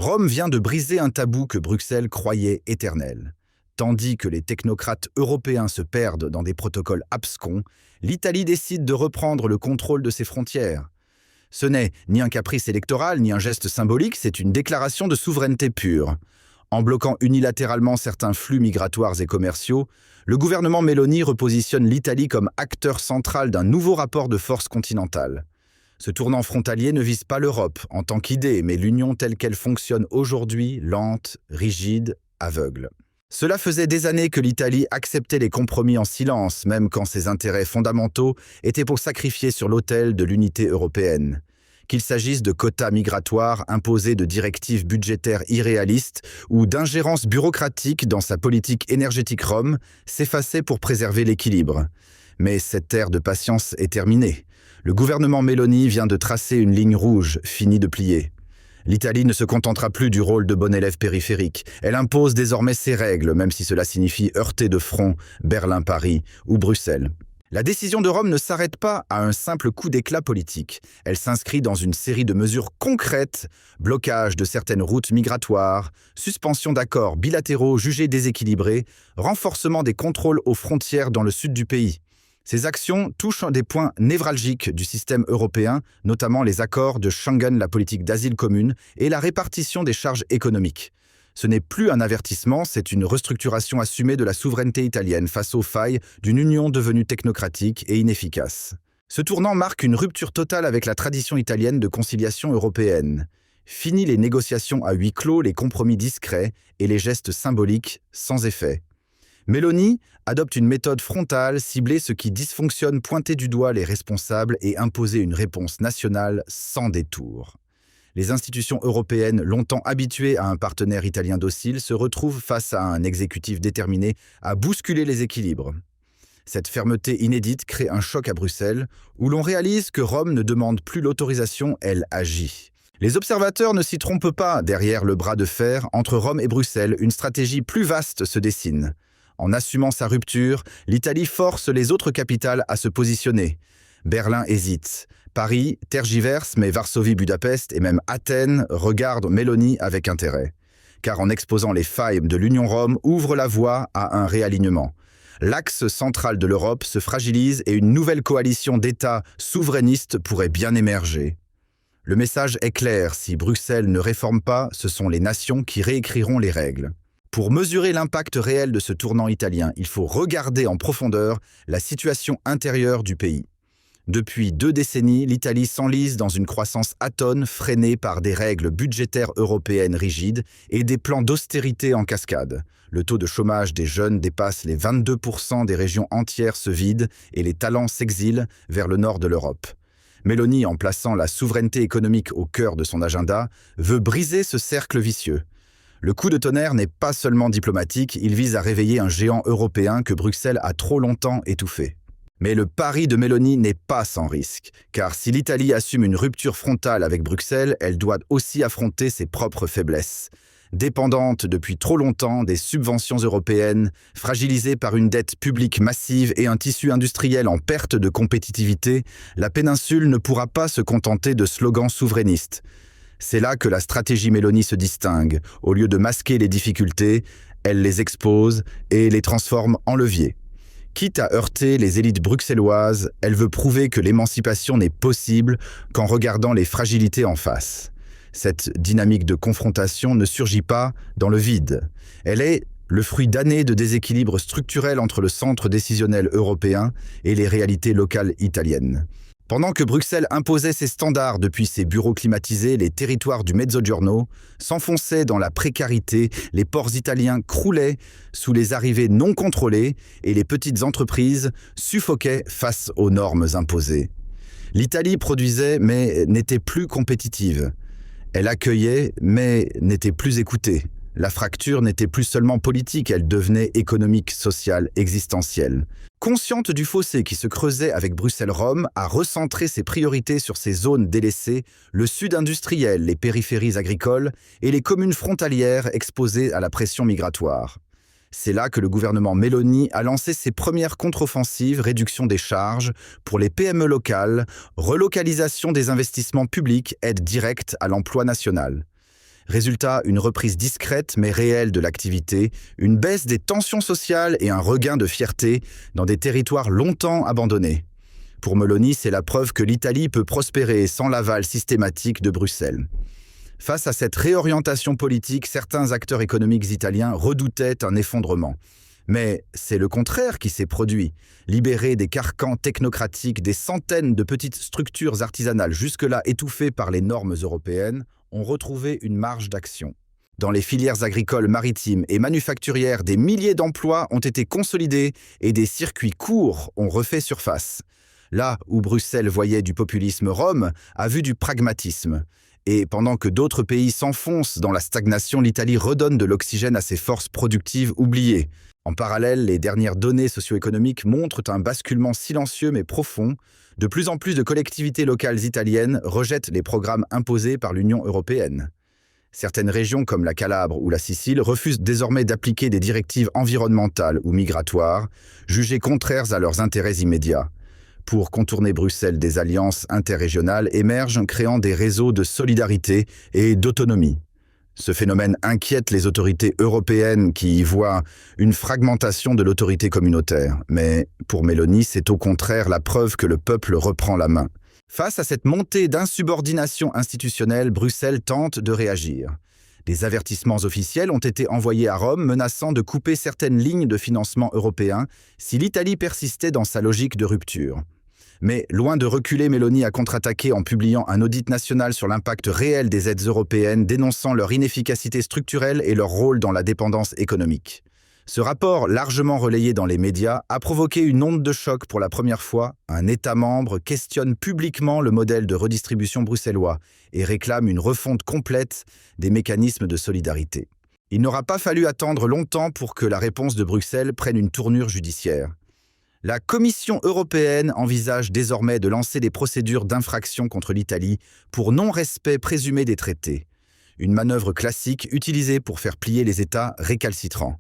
Rome vient de briser un tabou que Bruxelles croyait éternel. Tandis que les technocrates européens se perdent dans des protocoles abscons, l'Italie décide de reprendre le contrôle de ses frontières. Ce n'est ni un caprice électoral, ni un geste symbolique, c'est une déclaration de souveraineté pure. En bloquant unilatéralement certains flux migratoires et commerciaux, le gouvernement Meloni repositionne l'Italie comme acteur central d'un nouveau rapport de force continentale. Ce tournant frontalier ne vise pas l'Europe en tant qu'idée, mais l'Union telle qu'elle fonctionne aujourd'hui, lente, rigide, aveugle. Cela faisait des années que l'Italie acceptait les compromis en silence, même quand ses intérêts fondamentaux étaient pour sacrifier sur l'autel de l'unité européenne. Qu'il s'agisse de quotas migratoires imposés, de directives budgétaires irréalistes ou d'ingérences bureaucratiques dans sa politique énergétique, Rome s'effaçait pour préserver l'équilibre. Mais cette ère de patience est terminée. Le gouvernement Meloni vient de tracer une ligne rouge, finie de plier. L'Italie ne se contentera plus du rôle de bon élève périphérique. Elle impose désormais ses règles, même si cela signifie heurter de front Berlin-Paris ou Bruxelles. La décision de Rome ne s'arrête pas à un simple coup d'éclat politique. Elle s'inscrit dans une série de mesures concrètes, blocage de certaines routes migratoires, suspension d'accords bilatéraux jugés déséquilibrés, renforcement des contrôles aux frontières dans le sud du pays. Ces actions touchent des points névralgiques du système européen, notamment les accords de Schengen, la politique d'asile commune et la répartition des charges économiques. Ce n'est plus un avertissement, c'est une restructuration assumée de la souveraineté italienne face aux failles d'une union devenue technocratique et inefficace. Ce tournant marque une rupture totale avec la tradition italienne de conciliation européenne. Fini les négociations à huis clos, les compromis discrets et les gestes symboliques sans effet. Meloni adopte une méthode frontale, cibler ce qui dysfonctionne, pointer du doigt les responsables et imposer une réponse nationale sans détour. Les institutions européennes, longtemps habituées à un partenaire italien docile, se retrouvent face à un exécutif déterminé à bousculer les équilibres. Cette fermeté inédite crée un choc à Bruxelles, où l'on réalise que Rome ne demande plus l'autorisation, elle agit. Les observateurs ne s'y trompent pas, derrière le bras de fer entre Rome et Bruxelles, une stratégie plus vaste se dessine. En assumant sa rupture, l'Italie force les autres capitales à se positionner. Berlin hésite. Paris tergiverse, mais Varsovie, Budapest et même Athènes regardent Meloni avec intérêt. Car en exposant les failles de l'Union Rome ouvre la voie à un réalignement. L'axe central de l'Europe se fragilise et une nouvelle coalition d'États souverainistes pourrait bien émerger. Le message est clair, si Bruxelles ne réforme pas, ce sont les nations qui réécriront les règles. Pour mesurer l'impact réel de ce tournant italien, il faut regarder en profondeur la situation intérieure du pays. Depuis 2 décennies, l'Italie s'enlise dans une croissance atone freinée par des règles budgétaires européennes rigides et des plans d'austérité en cascade. Le taux de chômage des jeunes dépasse les 22%, des régions entières se vident et les talents s'exilent vers le nord de l'Europe. Meloni, en plaçant la souveraineté économique au cœur de son agenda, veut briser ce cercle vicieux. Le coup de tonnerre n'est pas seulement diplomatique, il vise à réveiller un géant européen que Bruxelles a trop longtemps étouffé. Mais le pari de Meloni n'est pas sans risque, car si l'Italie assume une rupture frontale avec Bruxelles, elle doit aussi affronter ses propres faiblesses. Dépendante depuis trop longtemps des subventions européennes, fragilisée par une dette publique massive et un tissu industriel en perte de compétitivité, la péninsule ne pourra pas se contenter de slogans souverainistes. C'est là que la stratégie Meloni se distingue. Au lieu de masquer les difficultés, elle les expose et les transforme en levier. Quitte à heurter les élites bruxelloises, elle veut prouver que l'émancipation n'est possible qu'en regardant les fragilités en face. Cette dynamique de confrontation ne surgit pas dans le vide. Elle est le fruit d'années de déséquilibre structurel entre le centre décisionnel européen et les réalités locales italiennes. Pendant que Bruxelles imposait ses standards depuis ses bureaux climatisés, les territoires du Mezzogiorno s'enfonçaient dans la précarité, les ports italiens croulaient sous les arrivées non contrôlées et les petites entreprises suffoquaient face aux normes imposées. L'Italie produisait mais n'était plus compétitive. Elle accueillait mais n'était plus écoutée. La fracture n'était plus seulement politique, elle devenait économique, sociale, existentielle. Consciente du fossé qui se creusait avec Bruxelles-Rome, a recentré ses priorités sur ces zones délaissées, le sud industriel, les périphéries agricoles et les communes frontalières exposées à la pression migratoire. C'est là que le gouvernement Meloni a lancé ses premières contre-offensives, réduction des charges pour les PME locales, relocalisation des investissements publics, aide directe à l'emploi national. Résultat, une reprise discrète mais réelle de l'activité, une baisse des tensions sociales et un regain de fierté dans des territoires longtemps abandonnés. Pour Meloni, c'est la preuve que l'Italie peut prospérer sans l'aval systématique de Bruxelles. Face à cette réorientation politique, certains acteurs économiques italiens redoutaient un effondrement. Mais c'est le contraire qui s'est produit. Libérés des carcans technocratiques, des centaines de petites structures artisanales jusque-là étouffées par les normes européennes ont retrouvé une marge d'action. Dans les filières agricoles, maritimes et manufacturières, des milliers d'emplois ont été consolidés et des circuits courts ont refait surface. Là où Bruxelles voyait du populisme, Rome a vu du pragmatisme. Et pendant que d'autres pays s'enfoncent dans la stagnation, l'Italie redonne de l'oxygène à ses forces productives oubliées. En parallèle, les dernières données socio-économiques montrent un basculement silencieux mais profond. De plus en plus de collectivités locales italiennes rejettent les programmes imposés par l'Union européenne. Certaines régions comme la Calabre ou la Sicile refusent désormais d'appliquer des directives environnementales ou migratoires, jugées contraires à leurs intérêts immédiats. Pour contourner Bruxelles, des alliances interrégionales émergent, créant des réseaux de solidarité et d'autonomie. Ce phénomène inquiète les autorités européennes qui y voient une fragmentation de l'autorité communautaire. Mais pour Meloni, c'est au contraire la preuve que le peuple reprend la main. Face à cette montée d'insubordination institutionnelle, Bruxelles tente de réagir. Des avertissements officiels ont été envoyés à Rome menaçant de couper certaines lignes de financement européen si l'Italie persistait dans sa logique de rupture. Mais loin de reculer, Meloni a contre-attaqué en publiant un audit national sur l'impact réel des aides européennes, dénonçant leur inefficacité structurelle et leur rôle dans la dépendance économique. Ce rapport, largement relayé dans les médias, a provoqué une onde de choc pour la première fois. Un État membre questionne publiquement le modèle de redistribution bruxellois et réclame une refonte complète des mécanismes de solidarité. Il n'aura pas fallu attendre longtemps pour que la réponse de Bruxelles prenne une tournure judiciaire. La Commission européenne envisage désormais de lancer des procédures d'infraction contre l'Italie pour non-respect présumé des traités. Une manœuvre classique utilisée pour faire plier les États récalcitrants.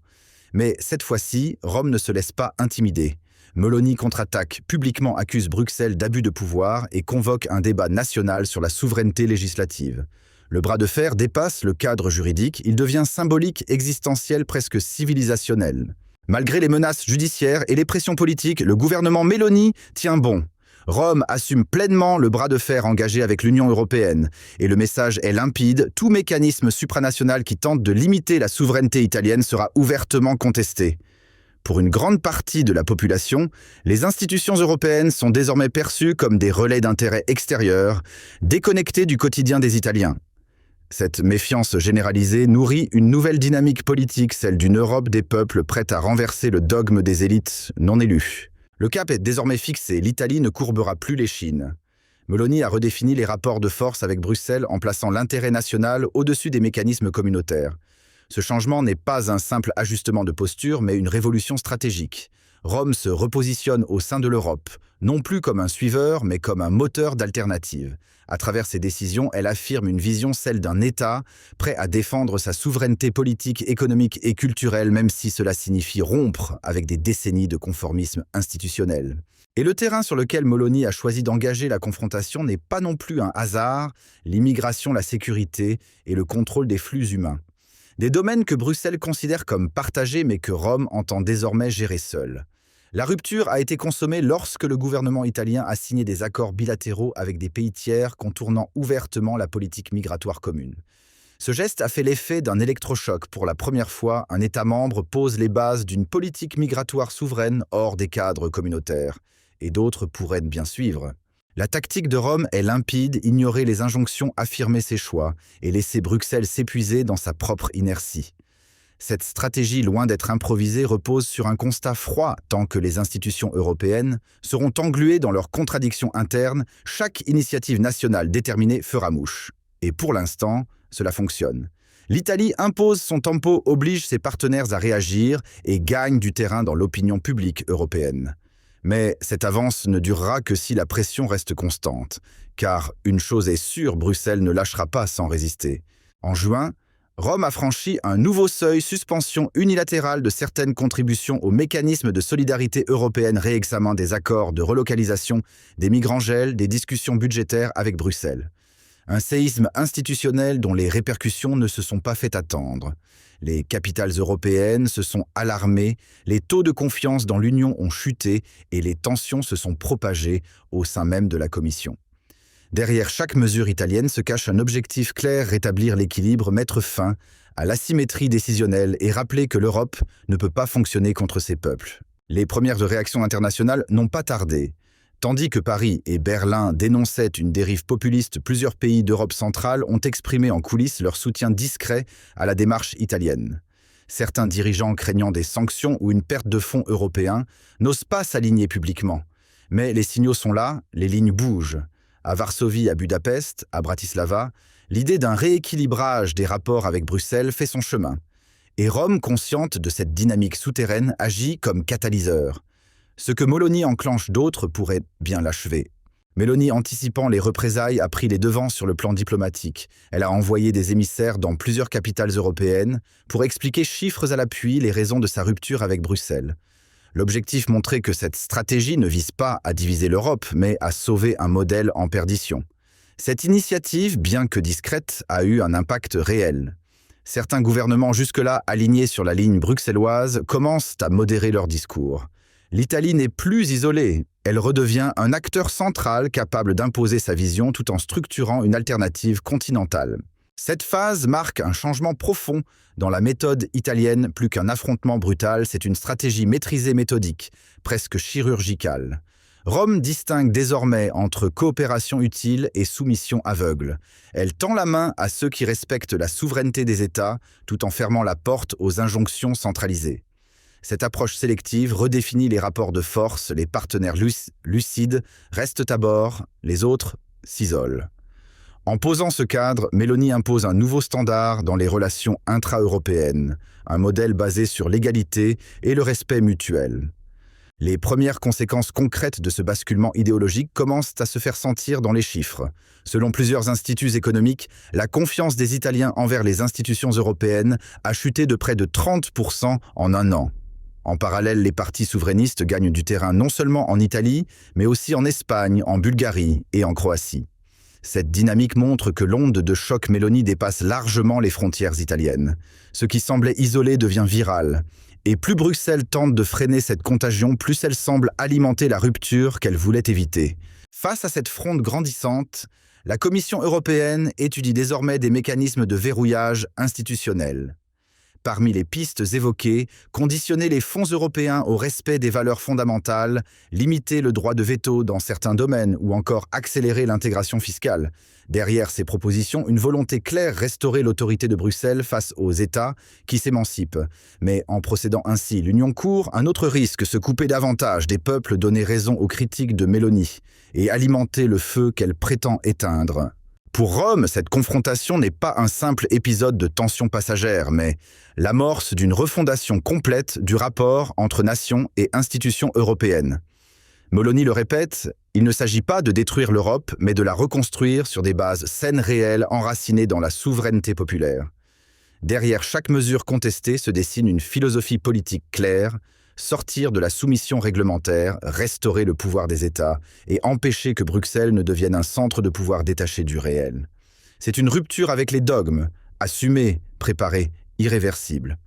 Mais cette fois-ci, Rome ne se laisse pas intimider. Meloni contre-attaque, publiquement accuse Bruxelles d'abus de pouvoir et convoque un débat national sur la souveraineté législative. Le bras de fer dépasse le cadre juridique, il devient symbolique, existentiel, presque civilisationnel. Malgré les menaces judiciaires et les pressions politiques, le gouvernement Meloni tient bon. Rome assume pleinement le bras de fer engagé avec l'Union européenne. Et le message est limpide, tout mécanisme supranational qui tente de limiter la souveraineté italienne sera ouvertement contesté. Pour une grande partie de la population, les institutions européennes sont désormais perçues comme des relais d'intérêts extérieurs, déconnectés du quotidien des Italiens. Cette méfiance généralisée nourrit une nouvelle dynamique politique, celle d'une Europe des peuples prête à renverser le dogme des élites non élues. Le cap est désormais fixé, l'Italie ne courbera plus l'échine. Meloni a redéfini les rapports de force avec Bruxelles en plaçant l'intérêt national au-dessus des mécanismes communautaires. Ce changement n'est pas un simple ajustement de posture, mais une révolution stratégique. Rome se repositionne au sein de l'Europe, non plus comme un suiveur, mais comme un moteur d'alternative. À travers ses décisions, elle affirme une vision, celle d'un État prêt à défendre sa souveraineté politique, économique et culturelle, même si cela signifie rompre avec des décennies de conformisme institutionnel. Et le terrain sur lequel Meloni a choisi d'engager la confrontation n'est pas non plus un hasard, l'immigration, la sécurité et le contrôle des flux humains. Des domaines que Bruxelles considère comme partagés mais que Rome entend désormais gérer seule. La rupture a été consommée lorsque le gouvernement italien a signé des accords bilatéraux avec des pays tiers contournant ouvertement la politique migratoire commune. Ce geste a fait l'effet d'un électrochoc. Pour la première fois, un État membre pose les bases d'une politique migratoire souveraine hors des cadres communautaires. Et d'autres pourraient bien suivre. La tactique de Rome est limpide, ignorer les injonctions, affirmer ses choix et laisser Bruxelles s'épuiser dans sa propre inertie. Cette stratégie, loin d'être improvisée, repose sur un constat froid. Tant que les institutions européennes seront engluées dans leurs contradictions internes, chaque initiative nationale déterminée fera mouche. Et pour l'instant, cela fonctionne. L'Italie impose son tempo, oblige ses partenaires à réagir et gagne du terrain dans l'opinion publique européenne. Mais cette avance ne durera que si la pression reste constante. Car une chose est sûre, Bruxelles ne lâchera pas sans résister. En juin, Rome a franchi un nouveau seuil, suspension unilatérale de certaines contributions au mécanisme de solidarité européenne, réexamen des accords de relocalisation, des migrants gel, des discussions budgétaires avec Bruxelles. Un séisme institutionnel dont les répercussions ne se sont pas fait attendre. Les capitales européennes se sont alarmées, les taux de confiance dans l'Union ont chuté et les tensions se sont propagées au sein même de la Commission. Derrière chaque mesure italienne se cache un objectif clair: rétablir l'équilibre, mettre fin à l'asymétrie décisionnelle et rappeler que l'Europe ne peut pas fonctionner contre ses peuples. Les premières réactions internationales n'ont pas tardé. Tandis que Paris et Berlin dénonçaient une dérive populiste, plusieurs pays d'Europe centrale ont exprimé en coulisses leur soutien discret à la démarche italienne. Certains dirigeants, craignant des sanctions ou une perte de fonds européens, n'osent pas s'aligner publiquement. Mais les signaux sont là, les lignes bougent. À Varsovie, à Budapest, à Bratislava, l'idée d'un rééquilibrage des rapports avec Bruxelles fait son chemin. Et Rome, consciente de cette dynamique souterraine, agit comme catalyseur. Ce que Meloni enclenche, d'autres pourraient bien l'achever. Meloni, anticipant les représailles, a pris les devants sur le plan diplomatique. Elle a envoyé des émissaires dans plusieurs capitales européennes pour expliquer chiffres à l'appui les raisons de sa rupture avec Bruxelles. L'objectif: montrer que cette stratégie ne vise pas à diviser l'Europe, mais à sauver un modèle en perdition. Cette initiative, bien que discrète, a eu un impact réel. Certains gouvernements jusque-là alignés sur la ligne bruxelloise commencent à modérer leur discours. L'Italie n'est plus isolée, elle redevient un acteur central capable d'imposer sa vision tout en structurant une alternative continentale. Cette phase marque un changement profond dans la méthode italienne. Plus qu'un affrontement brutal, c'est une stratégie maîtrisée, méthodique, presque chirurgicale. Rome distingue désormais entre coopération utile et soumission aveugle. Elle tend la main à ceux qui respectent la souveraineté des États tout en fermant la porte aux injonctions centralisées. Cette approche sélective redéfinit les rapports de force, les partenaires lucides restent à bord, les autres s'isolent. En posant ce cadre, Meloni impose un nouveau standard dans les relations intra-européennes, un modèle basé sur l'égalité et le respect mutuel. Les premières conséquences concrètes de ce basculement idéologique commencent à se faire sentir dans les chiffres. Selon plusieurs instituts économiques, la confiance des Italiens envers les institutions européennes a chuté de près de 30% en un an. En parallèle, les partis souverainistes gagnent du terrain non seulement en Italie, mais aussi en Espagne, en Bulgarie et en Croatie. Cette dynamique montre que l'onde de choc Meloni dépasse largement les frontières italiennes. Ce qui semblait isolé devient viral. Et plus Bruxelles tente de freiner cette contagion, plus elle semble alimenter la rupture qu'elle voulait éviter. Face à cette fronde grandissante, la Commission européenne étudie désormais des mécanismes de verrouillage institutionnel. Parmi les pistes évoquées, conditionner les fonds européens au respect des valeurs fondamentales, limiter le droit de veto dans certains domaines ou encore accélérer l'intégration fiscale. Derrière ces propositions, une volonté claire: restaurer l'autorité de Bruxelles face aux États qui s'émancipent. Mais en procédant ainsi, l'Union court un autre risque: se couper davantage des peuples, donner raison aux critiques de Meloni et alimenter le feu qu'elle prétend éteindre. Pour Rome, cette confrontation n'est pas un simple épisode de tension passagère, mais l'amorce d'une refondation complète du rapport entre nations et institutions européennes. Meloni le répète, il ne s'agit pas de détruire l'Europe, mais de la reconstruire sur des bases saines, réelles, enracinées dans la souveraineté populaire. Derrière chaque mesure contestée se dessine une philosophie politique claire: sortir de la soumission réglementaire, restaurer le pouvoir des États et empêcher que Bruxelles ne devienne un centre de pouvoir détaché du réel. C'est une rupture avec les dogmes, assumée, préparée, irréversible.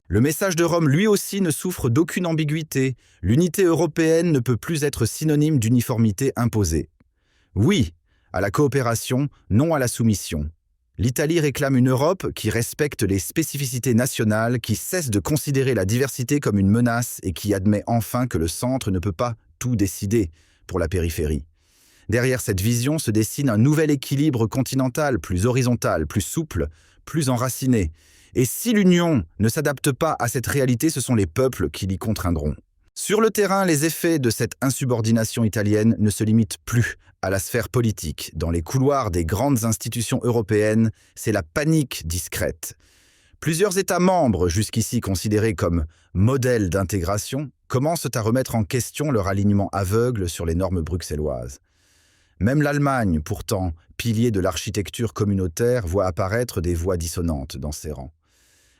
Le message de Rome, lui aussi, ne souffre d'aucune ambiguïté. L'unité européenne ne peut plus être synonyme d'uniformité imposée. Oui à la coopération, non à la soumission. L'Italie réclame une Europe qui respecte les spécificités nationales, qui cesse de considérer la diversité comme une menace et qui admet enfin que le centre ne peut pas tout décider pour la périphérie. Derrière cette vision se dessine un nouvel équilibre continental, plus horizontal, plus souple, plus enraciné. Et si l'Union ne s'adapte pas à cette réalité, ce sont les peuples qui l'y contraindront. Sur le terrain, les effets de cette insubordination italienne ne se limitent plus à la sphère politique. Dans les couloirs des grandes institutions européennes, c'est la panique discrète. Plusieurs États membres, jusqu'ici considérés comme modèles d'intégration, commencent à remettre en question leur alignement aveugle sur les normes bruxelloises. Même l'Allemagne, pourtant pilier de l'architecture communautaire, voit apparaître des voix dissonantes dans ses rangs.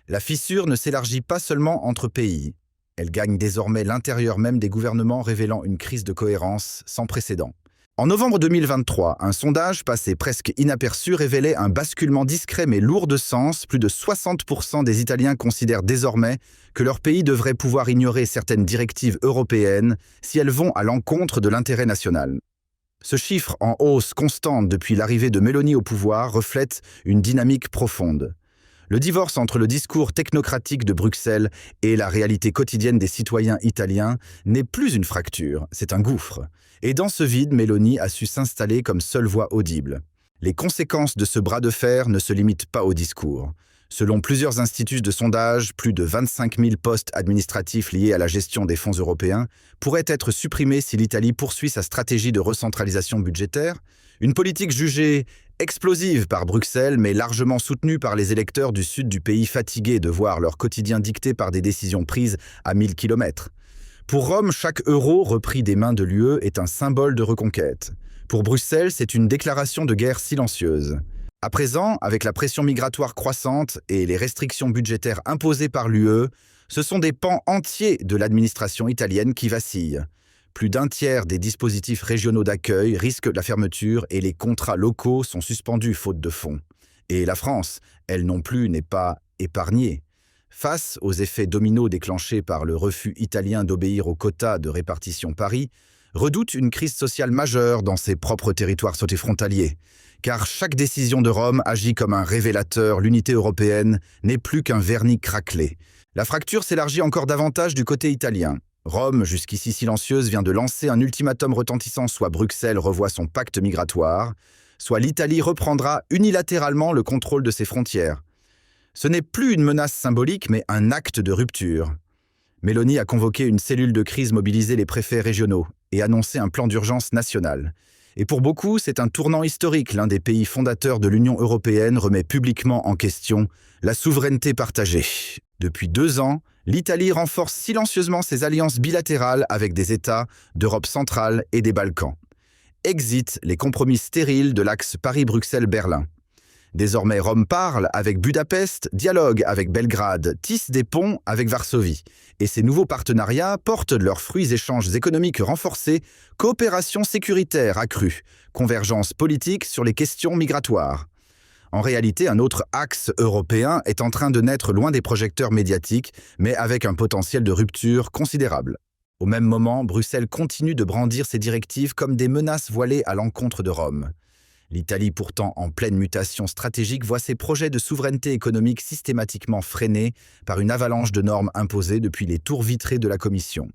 La fissure ne s'élargit pas seulement entre pays. Elle gagne désormais l'intérieur même des gouvernements, révélant une crise de cohérence sans précédent. En novembre 2023, un sondage passé presque inaperçu révélait un basculement discret mais lourd de sens. Plus de 60% des Italiens considèrent désormais que leur pays devrait pouvoir ignorer certaines directives européennes si elles vont à l'encontre de l'intérêt national. Ce chiffre, en hausse constante depuis l'arrivée de Meloni au pouvoir, reflète une dynamique profonde. Le divorce entre le discours technocratique de Bruxelles et la réalité quotidienne des citoyens italiens n'est plus une fracture, c'est un gouffre. Et dans ce vide, Meloni a su s'installer comme seule voix audible. Les conséquences de ce bras de fer ne se limitent pas au discours. Selon plusieurs instituts de sondage, plus de 25 000 postes administratifs liés à la gestion des fonds européens pourraient être supprimés si l'Italie poursuit sa stratégie de recentralisation budgétaire, une politique jugée explosive par Bruxelles, mais largement soutenue par les électeurs du sud du pays fatigués de voir leur quotidien dicté par des décisions prises à 1000 km. Pour Rome, chaque euro repris des mains de l'UE est un symbole de reconquête. Pour Bruxelles, c'est une déclaration de guerre silencieuse. À présent, avec la pression migratoire croissante et les restrictions budgétaires imposées par l'UE, ce sont des pans entiers de l'administration italienne qui vacillent. Plus d'un tiers des dispositifs régionaux d'accueil risquent la fermeture et les contrats locaux sont suspendus faute de fonds. Et la France, elle non plus, n'est pas épargnée. Face aux effets dominos déclenchés par le refus italien d'obéir aux quotas de répartition Paris, redoute une crise sociale majeure dans ses propres territoires frontaliers. Car chaque décision de Rome agit comme un révélateur, l'unité européenne n'est plus qu'un vernis craquelé. La fracture s'élargit encore davantage du côté italien. Rome, jusqu'ici silencieuse, vient de lancer un ultimatum retentissant, soit Bruxelles revoit son pacte migratoire, soit l'Italie reprendra unilatéralement le contrôle de ses frontières. Ce n'est plus une menace symbolique, mais un acte de rupture. Meloni a convoqué une cellule de crise, mobilisé les préfets régionaux et annoncé un plan d'urgence national. Et pour beaucoup, c'est un tournant historique. L'un des pays fondateurs de l'Union européenne remet publiquement en question la souveraineté partagée. Depuis 2 ans, l'Italie renforce silencieusement ses alliances bilatérales avec des États d'Europe centrale et des Balkans. Exit les compromis stériles de l'axe Paris-Bruxelles-Berlin. Désormais, Rome parle avec Budapest, dialogue avec Belgrade, tisse des ponts avec Varsovie. Et ces nouveaux partenariats portent leurs fruits: échanges économiques renforcés, coopération sécuritaire accrue, convergence politique sur les questions migratoires. En réalité, un autre axe européen est en train de naître loin des projecteurs médiatiques, mais avec un potentiel de rupture considérable. Au même moment, Bruxelles continue de brandir ses directives comme des menaces voilées à l'encontre de Rome. L'Italie, pourtant en pleine mutation stratégique, voit ses projets de souveraineté économique systématiquement freinés par une avalanche de normes imposées depuis les tours vitrées de la Commission.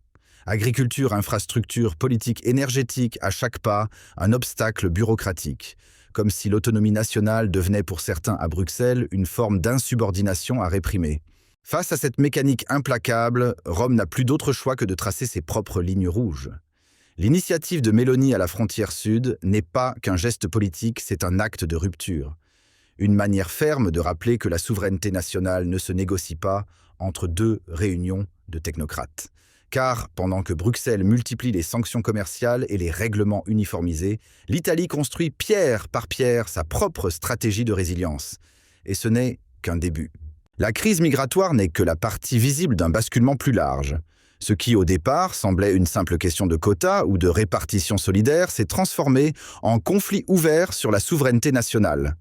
Agriculture, infrastructure, politique énergétique, à chaque pas, un obstacle bureaucratique. Comme si l'autonomie nationale devenait pour certains à Bruxelles une forme d'insubordination à réprimer. Face à cette mécanique implacable, Rome n'a plus d'autre choix que de tracer ses propres lignes rouges. L'initiative de Meloni à la frontière sud n'est pas qu'un geste politique, c'est un acte de rupture. Une manière ferme de rappeler que la souveraineté nationale ne se négocie pas entre 2 réunions de technocrates. Car, pendant que Bruxelles multiplie les sanctions commerciales et les règlements uniformisés, l'Italie construit pierre par pierre sa propre stratégie de résilience. Et ce n'est qu'un début. La crise migratoire n'est que la partie visible d'un basculement plus large. Ce qui, au départ, semblait une simple question de quotas ou de répartition solidaire s'est transformé en conflit ouvert sur la souveraineté nationale.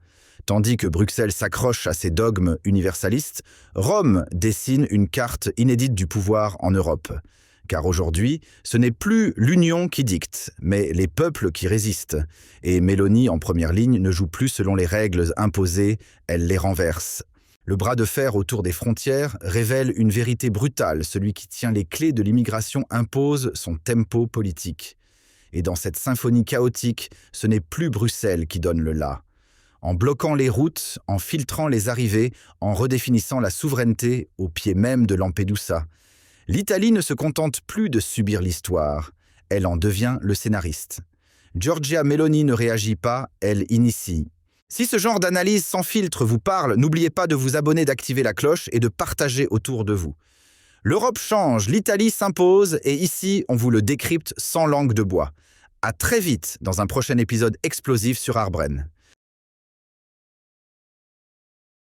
Tandis que Bruxelles s'accroche à ses dogmes universalistes, Rome dessine une carte inédite du pouvoir en Europe. Car aujourd'hui, ce n'est plus l'Union qui dicte, mais les peuples qui résistent. Et Meloni, en première ligne, ne joue plus selon les règles imposées, elle les renverse. Le bras de fer autour des frontières révèle une vérité brutale. Celui qui tient les clés de l'immigration impose son tempo politique. Et dans cette symphonie chaotique, ce n'est plus Bruxelles qui donne le la. En bloquant les routes, en filtrant les arrivées, en redéfinissant la souveraineté au pied même de Lampedusa, l'Italie ne se contente plus de subir l'histoire. Elle en devient le scénariste. Giorgia Meloni ne réagit pas, elle initie. Si ce genre d'analyse sans filtre vous parle, n'oubliez pas de vous abonner, d'activer la cloche et de partager autour de vous. L'Europe change, l'Italie s'impose et ici, on vous le décrypte sans langue de bois. À très vite dans un prochain épisode explosif sur Arbren.